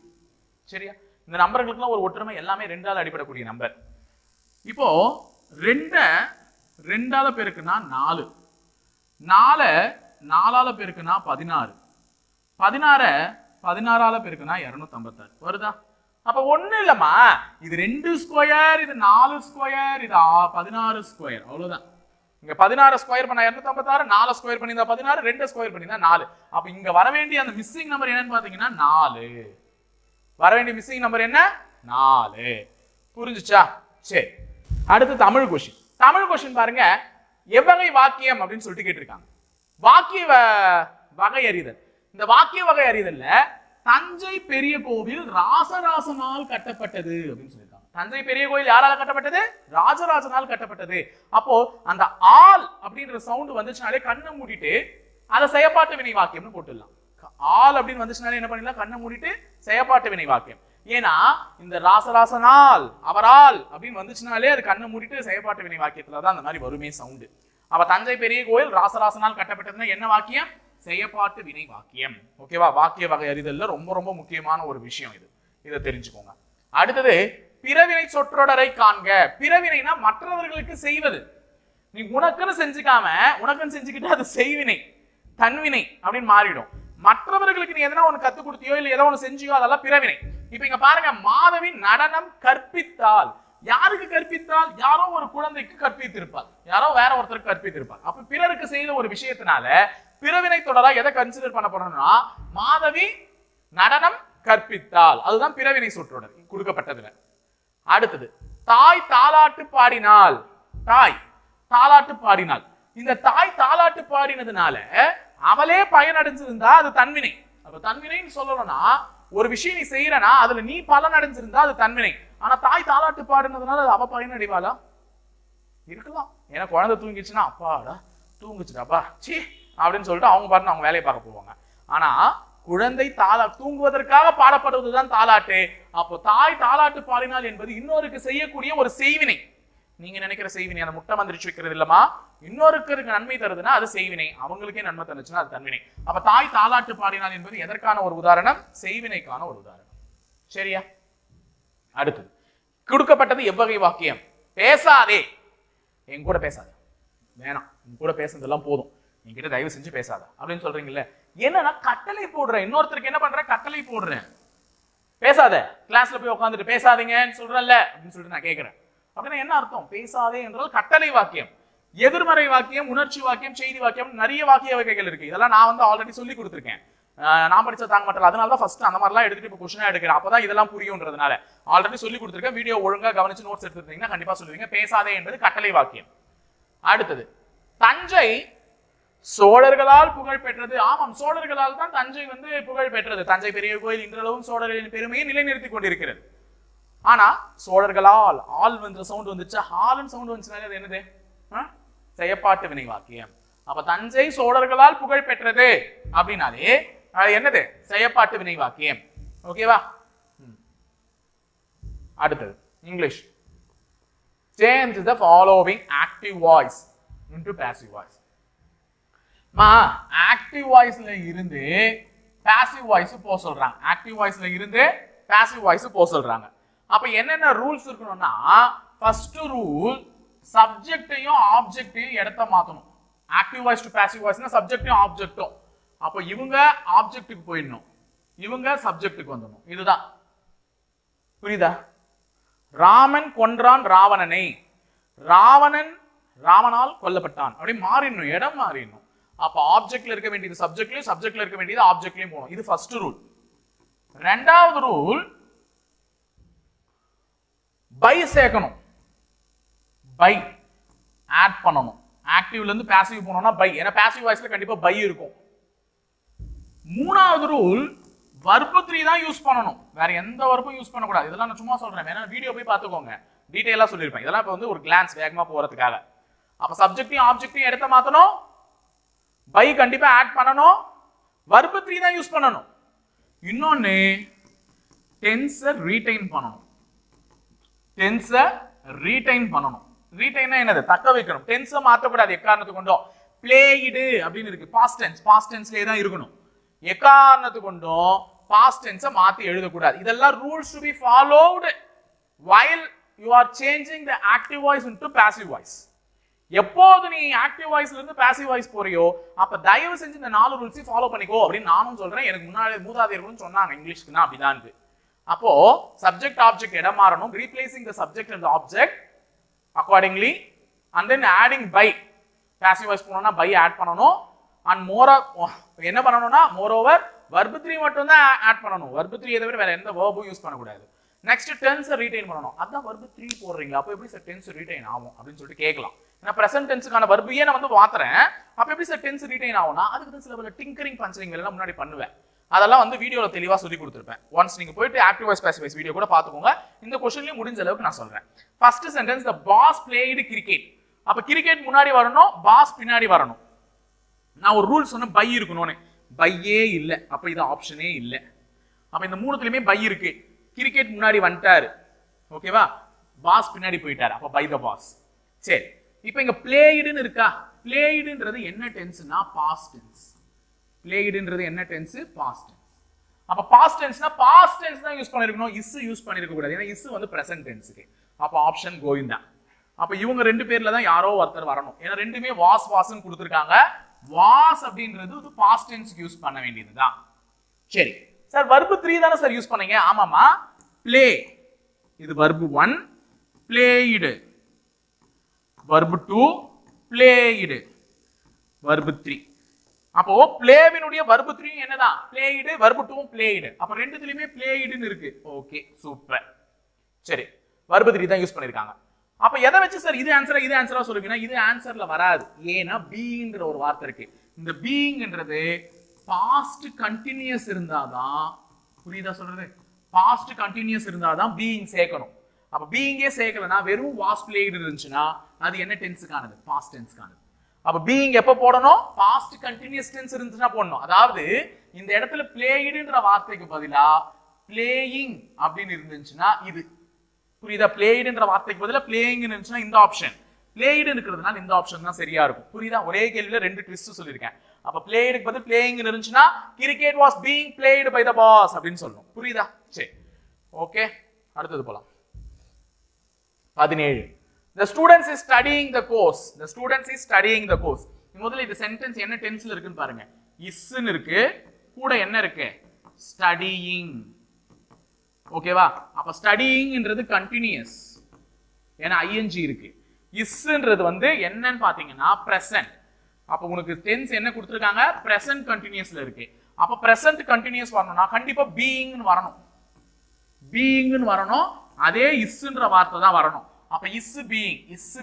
சரியா? இந்த நம்பர்களுக்குலாம் ஒரு ஒற்றுமை, எல்லாமே 2ஆல அடிப்படக்கூடிய நம்பர். இப்போ 2ஆல பெருக்குனா 4, 4 4ஆல பெருக்குனா 16, 16 16ஆல பெருக்குனா 256 வருதா? அப்ப ஒண்ணு இல்லம்மா, இது 2 ஸ்கொயர், இது 4 ஸ்கொயர், இது 16 ஸ்கொயர், அவ்வளவுதான். இங்க 16 ஸ்கொயர் பண்ணா 256, 4 ஸ்கொயர் பண்ணிருந்தா 16, 2 ஸ்கொயர் பண்ணிருந்தா 4. அப்ப இங்க வர வேண்டிய அந்த மிஸ்ஸிங் நம்பர் என்னன்னு பாத்தீங்கன்னா 4. வர வேண்டிய மிஸ்ஸிங் நம்பர் என்ன? 4. புரிஞ்சுச்சா? சரி, அடுத்து தமிழ் கொஸ்டின். தமிழ் கொஸ்டின் பாருங்க, எவ்வகை வாக்கியம் அப்படின்னு சொல்லிட்டு கேட்டிருக்காங்க. வாக்கிய வகை அறிதல். இந்த வாக்கிய வகை அறிதல்ல தஞ்சை பெரிய கோவில் ராசராசனால் கட்டப்பட்டது அப்படின்னு சொல்லியிருக்காங்க. தஞ்சை பெரிய கோயில் யாரால கட்டப்பட்டது? ராஜராஜனால் கட்டப்பட்டது. அப்போ அந்த ஆல் அப்படின்ற சவுண்ட் வந்துச்சுனாலே கண்ணை மூடிட்டு அதை செயப்பாட்டு வினை வாக்கியம்னு போட்டுடலாம். ஆல் அப்படின்னு வந்துச்சுனாலே என்ன பண்ணிடலாம்? கண்ணை மூடிட்டு செயப்பாட்டு வினை வாக்கியம். ஏன்னா இந்த ராசராசனால் அவரால் அப்படின்னு வந்துச்சுனாலே அது கண்ணை மூடிட்டு செயப்பாட்டு வினை வாக்கியத்துலதான் அந்த மாதிரி வருமே சவுண்டு. அப்ப தஞ்சை பெரிய கோயில் ராசராசனால் கட்டப்பட்டதுன்னா என்ன வாக்கியம்? செயப்பாட்டு வினை வாக்கியம். ஓகேவா? வாக்கிய வகை அறிதல்ல ரொம்ப ரொம்ப முக்கியமான ஒரு விஷயம் இது, இதை தெரிஞ்சுக்கோங்க. அடுத்தது பிறவினை சொற்றொடரை காண்க. பிறவினைனா மற்றவர்களுக்கு செய்வது. நீ உனக்குன்னு செஞ்சுக்காம உனக்குன்னு செஞ்சுக்கிட்டு அது செய்வினை, தன்வினை அப்படின்னு மாறிடும். மற்றவர்களுக்கு நீ எதனா ஒன்று கத்து கொடுத்தியோ இல்ல ஏதோ ஒன்று செஞ்சியோ அதெல்லாம் பிறவினை. இப்ப இங்க பாருங்க, மாதவி நடனம் கற்பித்தால். யாருக்கு கற்பித்தால்? யாரோ ஒரு குழந்தைக்கு கற்பித்திருப்பார், யாரோ வேற ஒருத்தருக்கு கற்பித்திருப்பார். அப்ப பிறருக்கு செய்த ஒரு விஷயத்தினால பிறவினை தொடரா எதை கன்சிடர் பண்ணப்படணும்னா, மாதவி நடனம் கற்பித்தால், அதுதான் பிறவினை சொற்றொடர் கொடுக்கப்பட்டதுல. அடுத்தது தாய் தாலாட்டு பாடினாள். தாய் தாலாட்டு பாடினாள். இந்த தாய் தாலாட்டு பாடினதுனால அவளே பயனடைஞ்சிருந்தா அது தன்வினை. அப்ப தன்வினைன்னு சொல்லணும்னா, ஒரு விஷயம் நீ செய்யறனா அதுல நீ பலன் அடைஞ்சிருந்தா அது தன்வினை. ஆனா தாய் தாலாட்டு பாடினதுனால அவ பயனடைவாளா? இருக்கலாம். ஏன்னா குழந்தை தூங்கிச்சுன்னா அப்பாடா தூங்குச்சுடாப்பா சீ அப்படின்னு சொல்லிட்டு அவங்க பாட்டு அவங்க வேலையை பார்க்க போவாங்க. ஆனா குழந்தை தூங்குவதற்காக பாடப்படுவதுதான் தாலாட்டு. அப்போ தாய் தாலாட்டு பாடினால் என்பது இன்னொருக்கு செய்யக்கூடிய ஒரு செய்வினை. நீங்க நினைக்கிற செய்வினை, அந்த முட்டை மந்திரிச்சு வைக்கிறது இல்லமா, இன்னொருக்கு நன்மை தருதுன்னா அது செய்வினை, அவங்களுக்கே நன்மை தந்துச்சுன்னா அது தன்வினை. அப்ப தாய் தாலாட்டு பாடினால் என்பது எதற்கான ஒரு உதாரணம்? செய்வினைக்கான ஒரு உதாரணம். சரியா? அடுத்தது கொடுக்கப்பட்டது எவ்வகை வாக்கியம்? பேசாதே. என் கூட பேசாத, வேணாம், என் கூட பேசுறதெல்லாம் போதும், என்கிட்ட தயவு செஞ்சு பேசாத அப்படின்னு சொல்றீங்கல்ல. என்னன்னா கட்டளை போடுறேன், இன்னொருத்தருக்கு என்ன பண்றேன்? கட்டளை போடுறேன். பேசாத, கிளாஸ்ல போய் உட்காந்துட்டு பேசாதீங்கன்னு சொல்றேன்ல அப்படின்னு சொல்லிட்டு நான் கேட்கிறேன். அப்படின்னா என்ன அர்த்தம்? பேசாதே என்றால் கட்டளை வாக்கியம். எதிர்மறை வாக்கியம், உணர்ச்சி வாக்கியம், செய்தி வாக்கியம், நிறைய வாக்கிய வகைகள் இருக்கு. இதெல்லாம் நான் வந்து ஆல்ரெடி சொல்லி கொடுத்துருக்கேன். நான் படிச்ச தாங்க மாட்டேன், அதனாலதான் ஃபர்ஸ்ட் அந்த மாதிரிலாம் எடுத்துட்டு இப்போ கொஸ்டினா எடுக்கிறேன். அப்பதான் இதெல்லாம் புரியும்ன்றதுனால ஆல்ரெடி சொல்லி கொடுத்துருக்கேன். வீடியோ ஒழுங்கா கவனிச்சு நோட்ஸ் எடுத்துட்டீங்கன்னா கண்டிப்பா சொல்லுவீங்க. பேசாதே என்பது கட்டளை வாக்கியம். அடுத்தது தஞ்சை சோழர்களால் புகழ் பெற்றது. ஆமாம், சோழர்களால் தான் தஞ்சை வந்து புகழ் பெற்றது. தஞ்சை பெரிய கோயில் இன்றளவும் சோழர்களின் பெருமையை நிலைநிறுத்தி கொண்டிருக்கிறது. ஆனா சோழர்களால் ஆல் வந்து சவுண்ட் வந்துச்சு, ஹால்னு சவுண்ட் வந்துச்சுனாலே அது என்னது? செயப்பாட்டு வினை வாக்கியம். அப்ப தஞ்சை சோழர்களால் புகழ் பெற்றது அப்படின்னாலே அது என்னது? செயப்பாட்டு வினை வாக்கியம். ஓகேவா? அடுத்தது English. Change the following active voice into passive voice. Active வாய்ஸ்ல இருந்து பாசிவ் வாய்ஸ் போக சொல்றாங்க. ஆக்டிவ் வாய்ஸ்ல இருந்து பாசிவ் வாய்ஸ் போக சொல்றாங்க. அப்ப என்னென்ன ரூல்ஸ் இருக்கணும்னா, ஃபர்ஸ்ட் ரூல் சப்ஜெக்டையும் ஆப்ஜெக்டையும் இடத்த மாத்தணும். ஆக்டிவ் வாய்ஸ் டு பாசிவ் வாய்ஸ்னா சப்ஜெக்டையும் ஆப்ஜெக்டும். அப்ப இவங்க ஆப்ஜெக்ட்டுக்கு போயிடணும், இவங்க சப்ஜெக்ட்டுக்கு வந்துடணும். இதுதான் புரியுதா? ராமன் கொன்றான் ராவணனை, ராவணன் ராவனால் கொல்லப்பட்டான் அப்படி மாறிடணும், இடம் மாறிடணும். அப்ப ஆப்ஜெக்ட்ல இருக்க வேண்டியது சப்ஜெக்ட்லயும், சப்ஜெக்ட்ல இருக்க வேண்டியது ஆப்ஜெக்ட்லயும் போகணும். இது ஃபர்ஸ்ட் ரூல். ரெண்டாவது ரூல் பை சேர்க்கணும், பை ஆட் பண்ணணும். ஆக்டிவ்ல இருந்து பாசிவ் போனோம்னா பை, ஏன்னா பாசிவ் வாய்ஸ்ல கண்டிப்பா பை இருக்கும். மூணாவது ரூல் வர்பு 3 தான் யூஸ் பண்ணணும், வேற எந்த வர்பும் யூஸ் பண்ணக்கூடாது. இதெல்லாம் நான் சும்மா சொல்றேன், வேணா வீடியோ போய் பார்த்துக்கோங்க, டீடைலா சொல்லியிருப்பேன். இதெல்லாம் இப்ப வந்து ஒரு கிளான்ஸ் வேகமா போறதுக்காக. அப்ப சப்ஜெக்டையும் ஆப்ஜெக்டையும் எடுத்த மாத்தணும், பை கண்டிப்பா ஆட் பண்ணணும், வர்பு 3 தான் யூஸ் பண்ணணும். இன்னொன்னு டென்ஸை ரீடைன் பண்ணணும். டென்ஸை ரீடைன் பண்ணணும். ரீடைன்னா என்னது? தக்க வைக்கணும். டென்ஸை மாற்றக்கூடாது எக்காரணத்து கொண்டும். பிளேயிடு அப்படின்னு இருக்கு, பாஸ்ட் டென்ஸ், பாஸ்ட் டென்ஸ்லயே தான் இருக்கணும். எக்காரணத்து கொண்டும் பாஸ்ட் டென்ஸை மாத்தி எழுதக்கூடாது. இதெல்லாம் rules to be followed while you are changing the active voice into passive voice. எப்போது நீ ஆக்டிவ் வாய்ஸ்ல இருந்து பாசிவ் வாய்ஸ் போறியோ அப்ப தயவு செஞ்சு இந்த 4 ரூல்ஸையும் ஃபாலோ பண்ணிக்கோ அப்படின்னு நானும் சொல்றேன். எனக்கு முன்னாடி மூதாதையர்களும் சொன்னாங்க இங்கிலீஷ்க்குன்னா அப்படிதான். அப்போ சப்ஜெக்ட் ஆப்ஜெக்ட் இடம் மாறணும், replacing the subject and object accordingly, and then adding by. Passive voice போனோம்னா பை ஆட் பண்ணணும். அண்ட் என்ன பண்ணணும்னா மோரோவர் வர்பு 3 மட்டும் தான் ஆட் பண்ணணும். வர்பு 3 தவிர வேற எந்த வெர்பும் யூஸ் பண்ணக்கூடாது. நெக்ஸ்ட் டென்ஸை ரீடைன் பண்ணணும். அதான் வர்பு 3 போடுறீங்க, அப்போ எப்படி சார் டென்ஸ் ரீடைன் ஆகும் அப்படின்னு சொல்லிட்டு கேட்கலாம். நான் பிரசன்ட் டென்ஸுக்கான வர்பையே நான் வந்து மாத்துறேன், அப்ப எப்படி சார் டென்ஸ் ரீடைன் ஆகும்னா அதுக்கு தான் சில டிங்கரிங் பஞ்சரிங் எல்லாம் முன்னாடி பண்ணுவேன். அதெல்லாம் வந்து வீடியோல தெளிவா சொல்லி கொடுத்துருப்பேன். ஒன்ஸ் நீங்க போயிட்டு active voice passive voice video கூட பாத்துக்கோங்க. இந்த क्वेश्चनலயே முடிஞ்ச அளவுக்கு நான் சொல்றேன். First sentence, the boss played cricket. அப்ப கிரிக்கெட் முன்னாடி வரணும், பாஸ் பின்னாடி வரணும். நான் ஒரு ரூல் சொன்ன பை இருக்கணும்னு, பையே இல்ல, அப்ப இது ஆப்ஷனே இல்ல. அப்ப இந்த மூணுத்துலயுமே பை இருக்கு. கிரிக்கெட் முன்னாடி வந்துட்டாரு, ஓகேவா, பாஸ் பின்னாடி போயிட்டாரு, அப்ப பை த பாஸ். சரி, இப்போ இங்க பிளேயிடுன்னு இருக்கா? பிளேயிடுன்றது என்ன டென்ஸ்னா பாஸ்ட் டென்ஸ். பிளேயிடுன்றது என்ன டென்ஸ்? Past tense. அப்ப பாஸ்ட் டென்ஸ்னா பாஸ்ட் டென்ஸ் தான் யூஸ் பண்ணிருக்கணும், இஸ் யூஸ் பண்ணிருக்க கூடாது. ஏன்னா இஸ் வந்து பிரசன்ட் டென்ஸ்க்கு. அப்ப ஆப்ஷன் கோவிந்தா. அப்ப இவங்க ரெண்டு பேர்ல தான் யாரோ ஒருத்தர் வரணும். ஏன்னா ரெண்டுமே வாஸ் வாஸ்ன்னு கொடுத்துருக்காங்க. வாஸ் அப்படின்றது பாஸ்ட் டென்ஸ்க்கு யூஸ் பண்ண வேண்டியதுதான். சரி சார், வர்பு 3 தானே சார் யூஸ் பண்ணீங்க? ஆமாமா. பிளே இது verb 1, played, verb 2 played, verb 3. அப்போ playவினுடைய verb 3 என்னதான் played, verb 2 played. அப்ப ரெண்டுத்துலயுமே played ன்னு இருக்கு. Okay super. சரி verb 3 தான் யூஸ் பண்ணிருக்காங்க. அப்ப எதை வச்சு சார் இது ஆன்சரா சொல்லுவீங்கன்னா இது ஆன்சர்ல வராது. ஏன்னா beingன்ற ஒரு வார்த்தை இருக்கு. இந்த beingன்றது past continuous இருந்தாதான், புரியுதா சொல்றது? past continuous இருந்தாதான் being சேர்க்கணும். அப்ப being சேர்க்கலனா வெறும் was played இருந்துச்சுன்னா அது என்ன டென்ஸ்க்கானது? past tenseக்கானது. அப்ப being எப்ப போடணும்? past continuous tense இருந்துச்சுன்னா போடணும். அதாவது இந்த இடத்துல playedன்ற வார்த்தைக்கு பதிலா playing அப்படின்னு இருந்துச்சுன்னா இது, புரியுதா? playedன்ற வார்த்தைக்கு பதிலா playing இருந்துச்சுன்னா இந்த ஆப்ஷன், played இருக்கிறதுனால இந்த ஆப்ஷன் தான் சரியா இருக்கும். புரியுதா? ஒரே கேள்வியில ரெண்டு ட்விஸ்ட் சொல்லிருக்கேன். அப்ப playedக்கு பதிலா playing இருந்துச்சுன்னா cricket was being played by the boss அப்படின்னு சொல்லணும். புரியுதா? சரி ஓகே, அடுத்தது போலாம். 17. The students is studying the course. The students is studying the course. முதல்ல இந்த சென்டென்ஸ் என்ன டென்ஸ்ல இருக்குன்னு பாருங்க. isன்னு இருக்கு, கூட என்ன இருக்கு? studying. ஓகேவா? அப்ப ஸ்டடிங்ன்றது கண்டினியூஸ், ஏன்னா ing இருக்கு. isன்றது வந்து என்னன்னு பாத்தீங்கன்னா பிரசன்ட். அப்ப உங்களுக்கு டென்ஸ் என்ன கொடுத்திருக்காங்க? பிரசன்ட் கண்டினியூஸ்ல இருக்கு. அப்ப பிரசன்ட் கண்டினியூஸ் வரணும்னா கண்டிப்பா beingன்னு வரணும். beingன்னு வரணும், அதே isன்ற வார்த்தை தான் வரணும். அப்ப is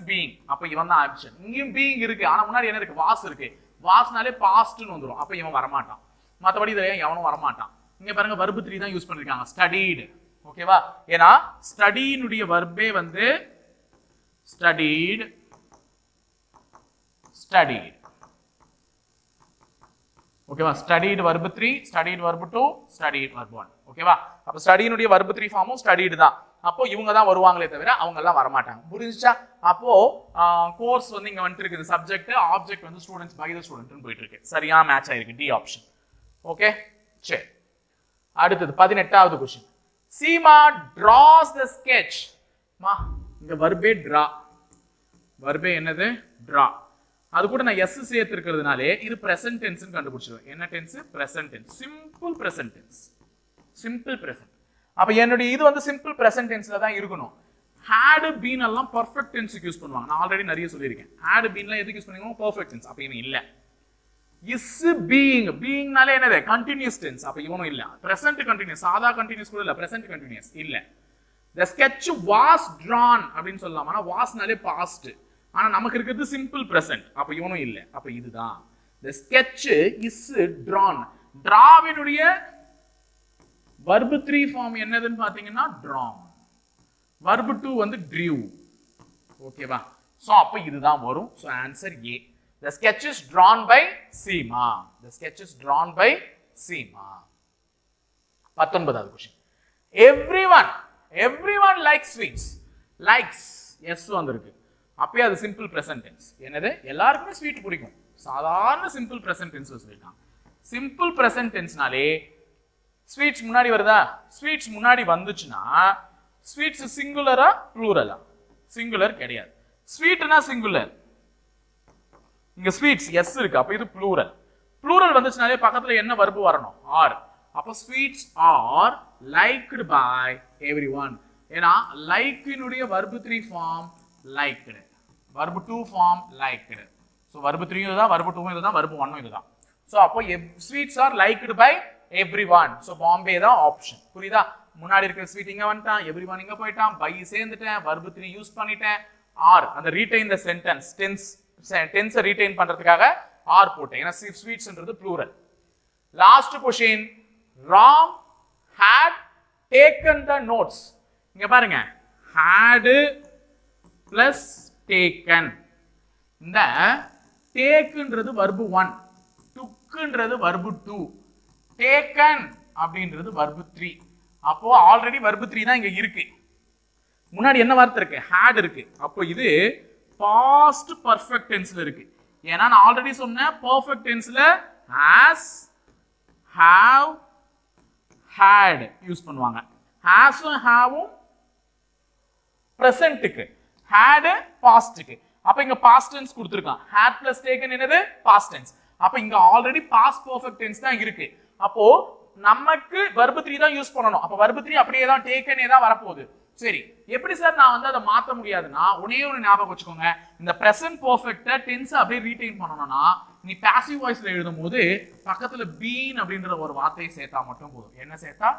being, அப்ப இவன் தான் ஆப்ஷன். இங்கேயும் being இருக்கு, ஆனா முன்னாடி என்ன இருக்கு? was இருக்கு. wasனாலே pastன்னு வந்துரும். அப்ப இவன் வர மாட்டான். மத்தபடி இதுல எவனும் வர மாட்டான். இங்க பாருங்க verb 3 தான் யூஸ் பண்ணிருக்காங்க, studied. ஓகேவா? ஏன்னா ஸ்டடியினுடைய வர்பே வந்து studied. ஓகேவா? studied verb 3, studied verb 2, studied verb 1. ஓகேவா? அப்ப ஸ்டடியினுடைய verb 3 ஃபார்மும் studied தான். அப்போ இவங்க தான் வருவாங்களே தவிர அவங்க எல்லாம் வர மாட்டாங்க. புரிஞ்சுச்சா? அப்போ கோர்ஸ் வந்து இங்க வந்துட்டு இருக்குது, சப்ஜெக்ட் ஆப்ஜெக்ட் வந்து ஸ்டூடெண்ட்ஸ் பை தி ஸ்டூடெண்ட்னு போயிட்டு இருக்கு. சரியா மேட்ச் ஆயிருக்கு, டி ஆப்ஷன். ஓகே சரி, அடுத்தது 18வது question. Seema draws the sketch. மா இங்க வர்பே draw, வர்பே என்னது? draw. அது கூட நான் s சேர்த்து இருக்கிறதுனாலே இது present tense ன்னு கண்டுபிடிச்சிடுவேன். என்ன tense? present tense, simple present tense, simple present. அப்ப என்னுடைய இது வந்து simple present tenseல தான் இருக்கணும். had been எல்லாம் perfect tense யூஸ் பண்ணுவாங்க. நான் ஆல்ரெடி நிறைய சொல்லியிருக்கேன். had been எல்லாம் எதுக்கு யூஸ் பண்ணுவாங்க? perfect tense. அப்ப இவன் இல்ல. is beingனாலே என்னது? continuous tense. அப்ப இவனும் இல்ல. present continuous, சாதா continuous கூட இல்ல, present continuous இல்ல. the sketch was drawn அப்படினு சொல்லலாம். ஆனா wasனாலே past, ஆனா நமக்கு இருக்குது simple present. அப்ப இவனும் இல்ல. அப்ப இதுதான் the sketch is drawn. drawவினுடைய verb 3 form என்னதுன்னு பாத்தீங்கன்னா drawn. verb 2 வந்து drew. ஓகேவா? சோ அப்ப இதுதான் வரும். So answer A. The sketch is drawn by Seema. The sketch is drawn by Seema. 19வது question. Everyone likes sweets. Likes yes வந்திருக்கு. அப்பவே அது simple present tense. என்னது? எல்லாருக்குமே ஸ்வீட் பிடிக்கும். சாதாரண simple present tense சொல்லிருக்காங்க. simple present tenseனாலே ஸ்வீட்ஸ் முன்னாடி வருதா? ஸ்வீட்ஸ் முன்னாடி வந்துச்சுன்னா ஸ்வீட்ஸ் சிங்குலரா ப்ளூரலா? சிங்குலர் கிடையாது. ஸ்வீட்னா சிங்குலர், இங்க ஸ்வீட்ஸ் எஸ் இருக்கு, அப்ப இது ப்ளூரல். ப்ளூரல் வந்துச்சுனாலே பக்கத்துல என்ன verb வரணும்? ஆர். அப்ப sweets are liked by everyone. ஏன்னா லைக்கினுடைய verb 3 form liked, verb 2 form liked. So verb 3 இதுதான், verb 2 இதுதான், verb 1 இதுதான். சோ அப்போ sweets are liked by everyone. So பாம்பே தான் ஆப்ஷன். புரியுதா? முன்னாடி இருக்கிற ஸ்வீட் இங்க வந்துட்டான், எவ்ரிஒன் இங்க போயிட்டான், பை சேர்ந்துட்டேன், verb 3 யூஸ் பண்ணிட்டேன், ஆர் அந்த retain the sentence, tense retain பண்றதுக்காக ஆர் போட்டேன். ஏன்னா ஸ்வீட்ஸ்ன்றது plural. Last question. Ram had taken the notes. இங்க பாருங்க, had plus taken. இந்த takeன்றது verb 1, tookன்றது verb 2, taken அப்படின்றது verb 3. அப்போ ஆல்ரெடி verb 3 தான் இங்க இருக்கு. முன்னாடி என்ன வார்த்தை இருக்கு? had இருக்கு. அப்போ இது past perfect tenseல இருக்கு. ஏன்னா நான் ஆல்ரெடி சொன்னேன் perfect tenseல has, have, had யூஸ் பண்ணுவாங்க. has உம் have உம் presentக்கு, had pastக்கு. அப்ப இங்க past tense கொடுத்திருக்கான். had plus taken என்னது? past tense. அப்ப இங்க ஆல்ரெடி past perfect tense தான் இருக்கு. அப்போ நமக்கு verb 3 தான் யூஸ் பண்ணனும். அப்ப verb 3 அப்படியே தான் taken தான் வரப்போகுது. சரி, எப்படி சார் நான் வந்து அதை மாத்த முடியாதுன்னா ஒன்னே ஒன்று ஞாபகம் வச்சுக்கோங்க. இந்த பிரசன்ட் பர்ஃபெக்ட்டை டென்ஸ் அப்படியே ரீடைன் பண்ணணும்னா நீ பாசிவ் வாய்ஸ்ல எழுதும் போது பக்கத்துல பீன் அப்படின்ற ஒரு வார்த்தையை சேர்த்தா மட்டும் போதும். என்ன சேர்த்தா?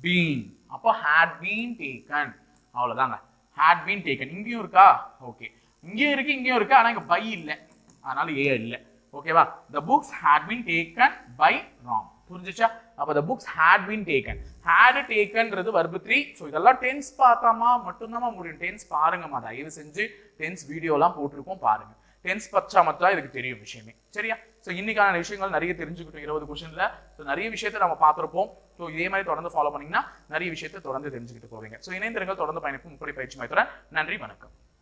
பீன். அப்போ had been taken. அவ்வளவுதாங்க. had been taken. இங்கேயும் இருக்கா? ஓகே, இங்கேயும் இருக்கு, இங்கேயும் இருக்கு. ஆனா இங்க பை இல்லை, அதனால ஏ இல்லை. ஓகேவா? the books had been taken by Ram. புரிஞ்சுச்சா? அப்ப the books had been taken. had takenன்றது verb 3. So இதெல்லாம் டென்ஸ் பார்த்தாமா மட்டும்தான் முடியும். டென்ஸ் பாருங்கம்மா, தயவு செஞ்சு டென்ஸ் வீடியோலாம் போட்டிருக்கோம் பாருங்க. டென்ஸ் பச்சா மட்டும் இதுக்கு தெரியும் விஷயமே. சரியா? சோ இன்னைக்கான விஷயங்கள் நிறைய தெரிஞ்சுக்கிட்டோம் 20 क्वेश्चनல. சோ நிறைய விஷயத்தை நம்ம பார்த்திருப்போம். சோ இதே மாதிரி தொடர்ந்து ஃபாலோ பண்ணீங்கன்னா நிறைய விஷயத்தை தொடர்ந்து தெரிஞ்சுக்கிட்டு போவீங்க. சோ இணைந்திருங்கள், தொடர்ந்து பயணிப்போம் முப்படை பயிற்சி மையத்துடன். நன்றி, வணக்கம்.